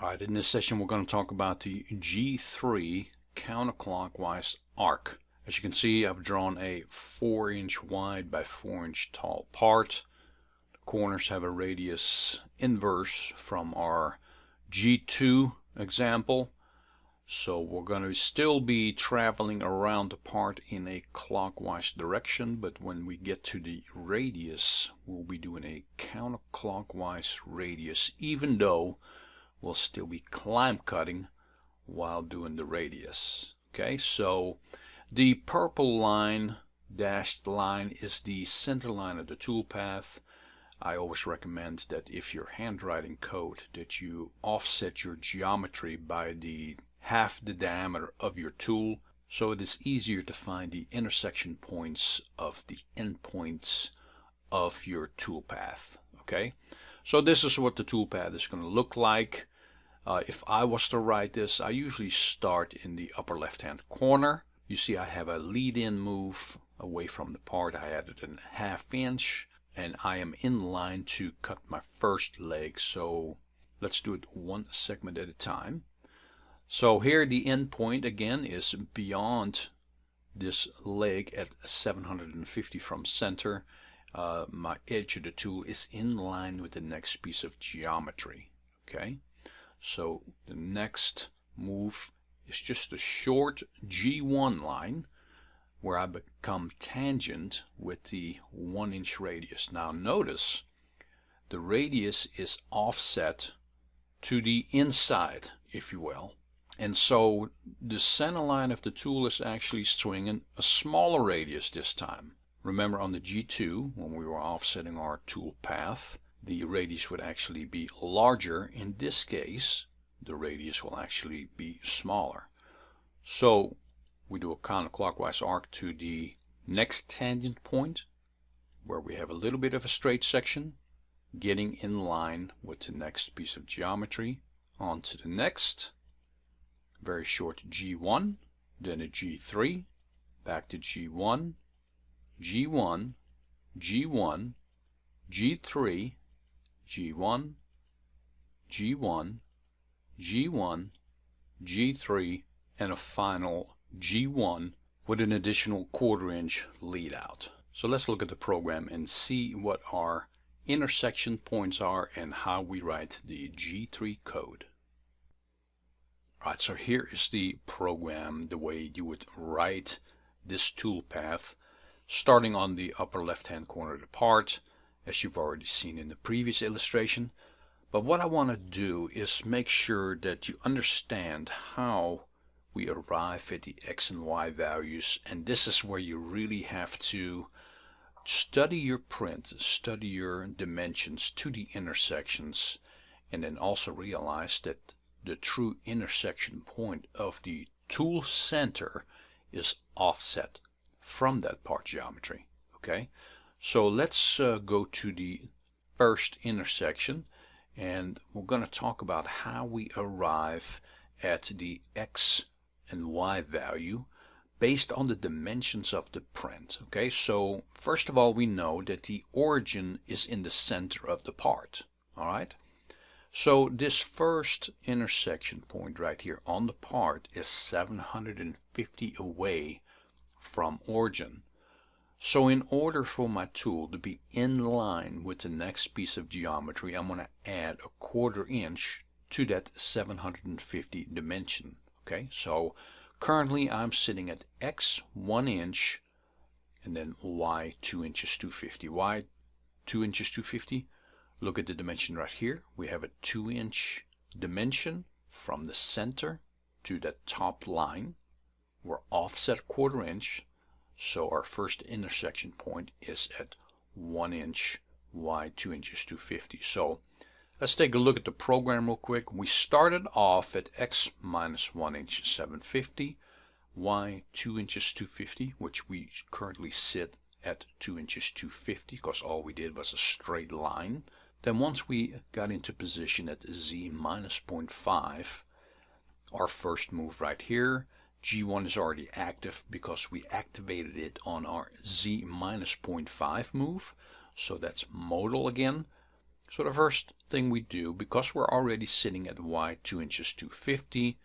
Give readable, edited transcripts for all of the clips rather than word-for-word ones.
Alright, in this session we're going to talk about the G3 counterclockwise arc. As you can see, I've drawn a 4-inch wide by 4-inch tall part. The corners have a radius inverse from our G2 example. So we're going to still be traveling around the part in a clockwise direction, but when we get to the radius, we'll be doing a counterclockwise radius, even though we'll still be climb cutting while doing the radius. Okay, so the purple line, dashed line, is the center line of the toolpath. I always recommend that if you're handwriting code, that you offset your geometry by half the diameter of your tool, so it is easier to find the intersection points of the endpoints of your toolpath. Okay, so this is what the toolpath is going to look like. If I was to write this, I usually start in the upper left hand corner. You see I have a lead-in move away from the part. I added a 1/2 inch and I am in line to cut my first leg. So let's do it one segment at a time. So here the end point again is beyond this leg at 750 from center. My edge of the tool is in line with the next piece of geometry. Okay, so the next move is just a short G1 line where I become tangent with the 1-inch radius. Now notice the radius is offset to the inside, if you will. And so the center line of the tool is actually swinging a smaller radius this time. Remember on the G2, when we were offsetting our tool path, the radius would actually be larger. In this case, the radius will actually be smaller. So we do a counterclockwise arc to the next tangent point, where we have a little bit of a straight section, getting in line with the next piece of geometry. On to the next. Very short G1, then a G3, back to G1, G1, G1, G3, G1, G1, G1, G3, and a final G1 with an additional 1/4 inch lead out. So let's look at the program and see what our intersection points are and how we write the G3 code. Alright, so here is the program, the way you would write this toolpath, starting on the upper left hand corner of the part, as you've already seen in the previous illustration. But what I want to do is make sure that you understand how we arrive at the X and Y values, and this is where you really have to study your print, study your dimensions to the intersections, and then also realize that the true intersection point of the tool center is offset from that part geometry. Okay, so let's go to the first intersection, and we're going to talk about how we arrive at the X and Y value based on the dimensions of the print. Okay, so first of all, we know that the origin is in the center of the part. All right, so this first intersection point right here on the part is 750 away from origin. So in order for my tool to be in line with the next piece of geometry, I'm going to add a 1/4 inch to that 750 dimension. Okay, so currently I'm sitting at X 1 inch and then Y 2 inches 250. Y 2 inches 250. Look at the dimension right here. We have a 2-inch dimension from the center to that top line. We're offset 1/4 inch. So our first intersection point is at 1 inch, Y 2 inches 250. So let's take a look at the program real quick. We started off at X minus 1 inch 750, Y 2 inches 250, which we currently sit at 2 inches 250 because all we did was a straight line. Then once we got into position at Z minus 0.5, our first move right here, G1 is already active because we activated it on our Z minus 0.5 move. So that's modal again. So the first thing we do, because we're already sitting at y 2 inches 250,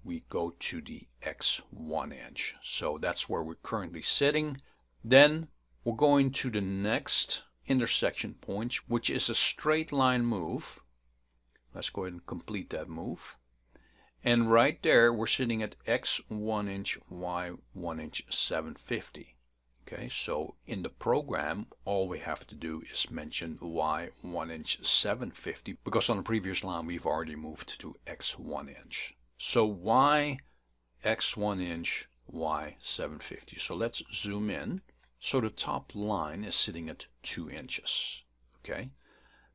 we go to the x 1 inch. So that's where we're currently sitting. Then we're going to the next intersection point, which is a straight line move. Let's go ahead and complete that move. And right there, we're sitting at x 1 inch, y 1 inch 750. Okay, so in the program, all we have to do is mention y 1 inch 750, because on the previous line, we've already moved to x 1 inch. So y x 1 inch, y 750. So let's zoom in. So the top line is sitting at 2 inches. Okay,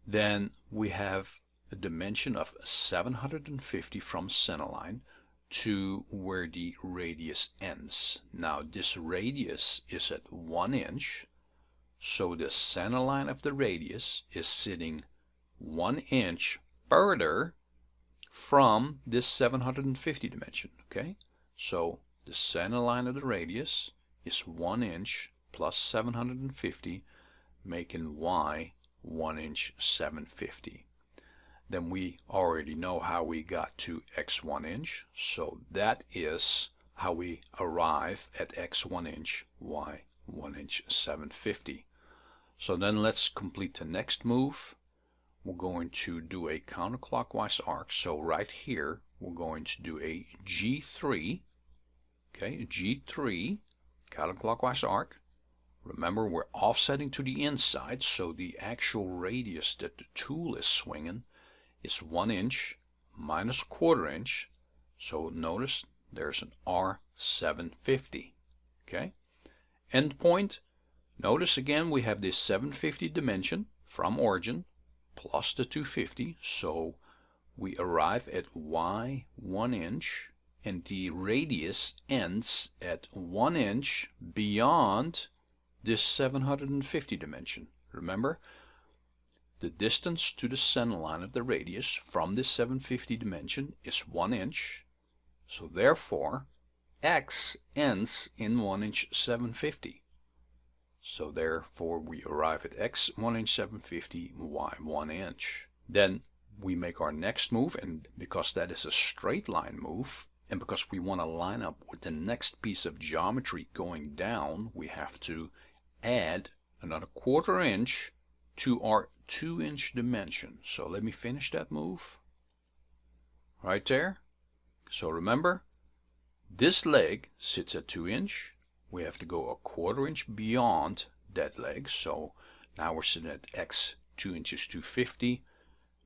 then we have a dimension of 750 from center line to where the radius ends. Now this radius is at 1 inch, so the center line of the radius is sitting 1 inch further from this 750 dimension. Okay, so the center line of the radius is 1 inch plus 750, making y 1 inch 750. Then we already know how we got to x 1 inch, so that is how we arrive at x 1 inch, y 1 inch 750. So then let's complete the next move. We're going to do a counterclockwise arc. So right here, we're going to do a G3, okay, G3 counterclockwise arc. Remember, we're offsetting to the inside, so the actual radius that the tool is swinging is 1 inch minus 1/4 inch. So notice there's an R750. Okay, end point. Notice again we have this 750 dimension from origin plus the 250. So we arrive at y 1 inch, and the radius ends at 1 inch beyond this 750 dimension. Remember, the distance to the center line of the radius from this 750 dimension is 1 inch. So therefore, x ends in 1 inch 750. So therefore, we arrive at x 1 inch 750, y 1 inch. Then we make our next move, and because that is a straight line move, and because we want to line up with the next piece of geometry going down, we have to add another 1/4 inch to our 2 inch dimension. So let me finish that move right there. So remember, this leg sits at 2 inch. We have to go a 1/4 inch beyond that leg. So now we're sitting at x 2 inches 250.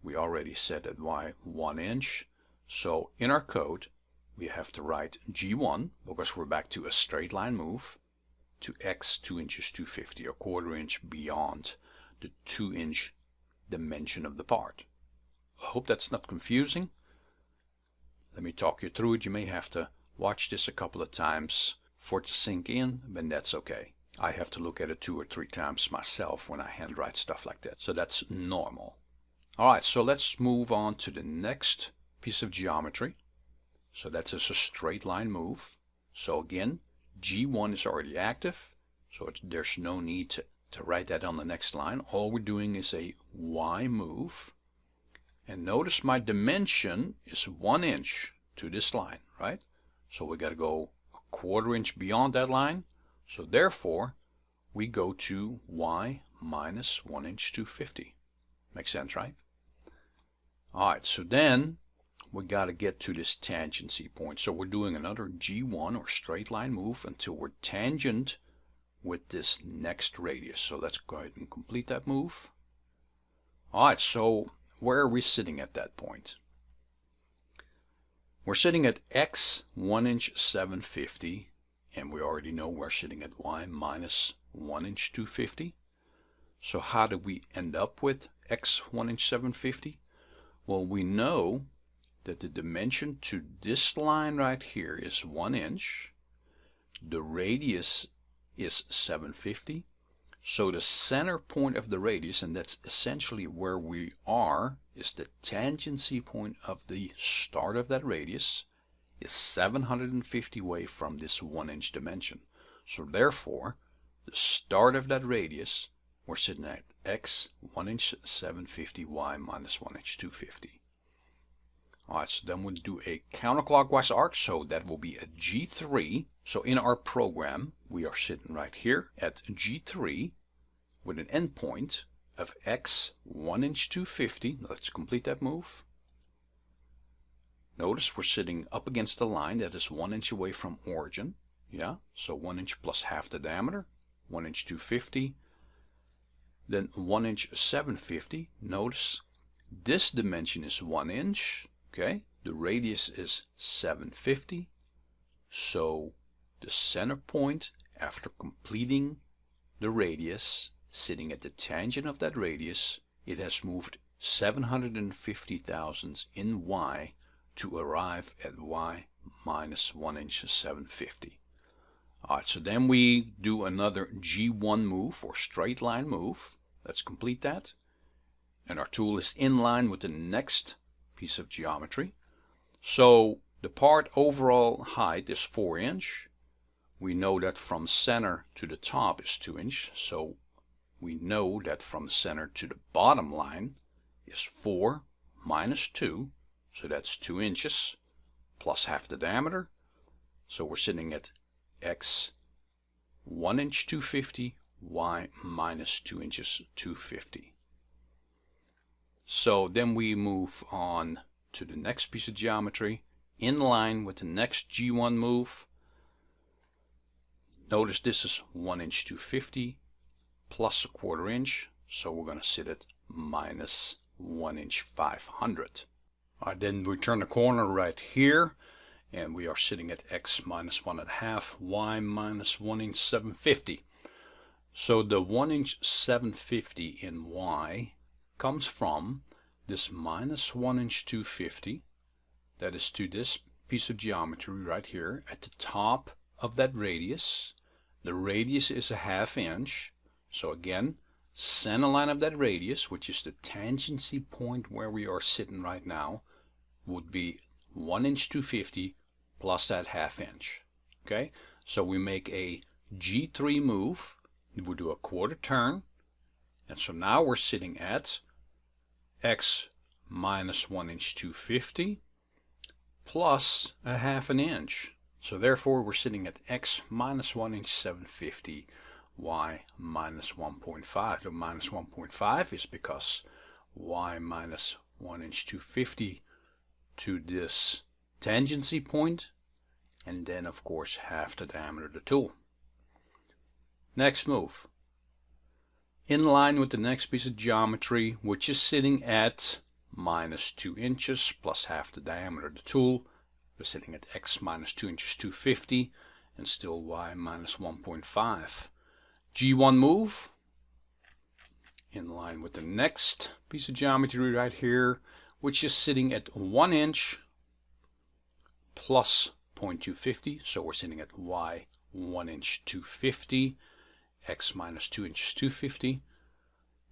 We already said that y 1 inch. So in our code, we have to write G1, because we're back to a straight line move, to x 2 inches 250, a 1/4 inch beyond the 2 inch dimension of the part. I hope that's not confusing. Let me talk you through it. You may have to watch this a couple of times for it to sink in, but that's okay. I have to look at it 2 or 3 times myself when I handwrite stuff like that, so that's normal. Alright, so let's move on to the next piece of geometry. So that's just a straight line move. So again, G1 is already active, so there's no need to write that on the next line. All we're doing is a Y move. And notice my dimension is 1 inch to this line, right? So we got to go a 1/4 inch beyond that line. So therefore, we go to Y minus 1 inch 250. Makes sense, right? Alright, so then we got to get to this tangency point. So we're doing another G1 or straight line move until we're tangent with this next radius. So let's go ahead and complete that move. Alright, so where are we sitting at that point? We're sitting at x 1 inch 750, and we already know we're sitting at y minus 1 inch 250. So how did we end up with x 1 inch 750? Well, we know that the dimension to this line right here is 1 inch. The radius is 750. So the center point of the radius, and that's essentially where we are, is the tangency point of the start of that radius, is 750 away from this 1 inch dimension. So therefore, the start of that radius we're sitting at x 1 inch 750, y minus 1 inch 250. Alright, so then we'll do a counterclockwise arc, so that will be a G3. So in our program, we are sitting right here at G3 with an endpoint of x 1 inch 250. Let's complete that move. Notice we're sitting up against the line that is 1 inch away from origin. Yeah, so 1 inch plus half the diameter, 1 inch 250. Then 1 inch 750. Notice this dimension is 1 inch. Okay, the radius is 750. So the center point after completing the radius, sitting at the tangent of that radius, it has moved 750 thousandths in y to arrive at y minus 1 inch 750. Alright, so then we do another G1 move or straight line move. Let's complete that. And our tool is in line with the next piece of geometry. So the part overall height is 4 inch. We know that from center to the top is 2 inch. So we know that from center to the bottom line is 4 minus 2. So that's 2 inches plus half the diameter. So we're sitting at x 1 inch 250, y minus 2 inches 250. So then we move on to the next piece of geometry in line with the next G1 move. Notice this is 1 inch 250 plus a quarter inch, so we're going to sit at minus 1 inch 500. Alright, then we turn the corner right here and we are sitting at x minus 1.5, y minus 1 inch 750. So the 1 inch 750 in y comes from this minus 1 inch 250, that is to this piece of geometry right here at the top of that radius. The radius is a ½ inch, so again, center line of that radius, which is the tangency point where we are sitting right now, would be 1 inch 250 plus that ½ inch. Okay, so we make a G3 move, we do a quarter turn, and so now we're sitting at x minus 1 inch 250 plus a ½ inch. So therefore we're sitting at x minus 1 inch 750, y minus 1.5. The minus 1.5 is because y minus 1 inch 250 to this tangency point, and then of course half the diameter of the tool. Next move. In line with the next piece of geometry, which is sitting at minus 2 inches plus half the diameter of the tool, we're sitting at x minus 2 inches 250 and still y minus 1.5. G1 move in line with the next piece of geometry right here, which is sitting at 1 inch plus 0.250. So we're sitting at y 1 inch 250, x minus 2 inches 250.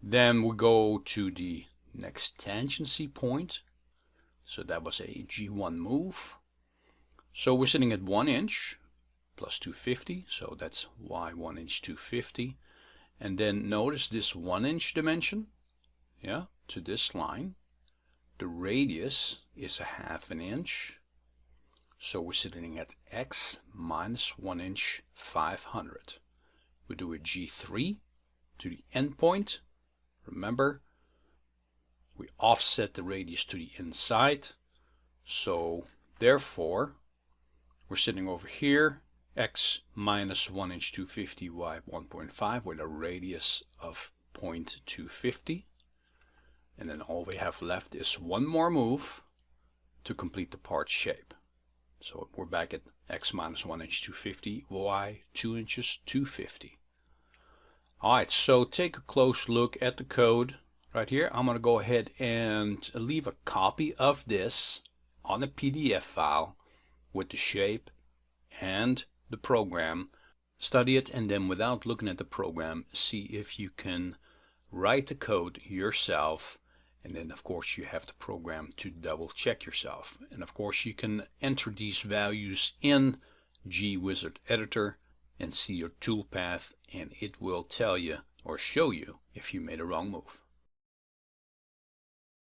Then we go to the next tangency point. So that was a G1 move. So we're sitting at 1 inch plus 250. So that's y 1 inch 250. And then notice this 1 inch dimension, yeah, to this line. The radius is a ½ inch. So we're sitting at x minus 1 inch 500. We do a G3 to the end point. Remember, we offset the radius to the inside. So therefore, we're sitting over here, x minus 1 inch 250, y 1.5 with a radius of 0.250. And then all we have left is one more move to complete the part shape. So we're back at x minus 1 inch 250, y 2 inches 250. Alright, so take a close look at the code right here. I'm going to go ahead and leave a copy of this on a PDF file with the shape and the program. Study it, and then without looking at the program, see if you can write the code yourself. And then of course you have the program to double check yourself. And of course you can enter these values in GWizard Editor and see your toolpath, and it will tell you or show you if you made a wrong move.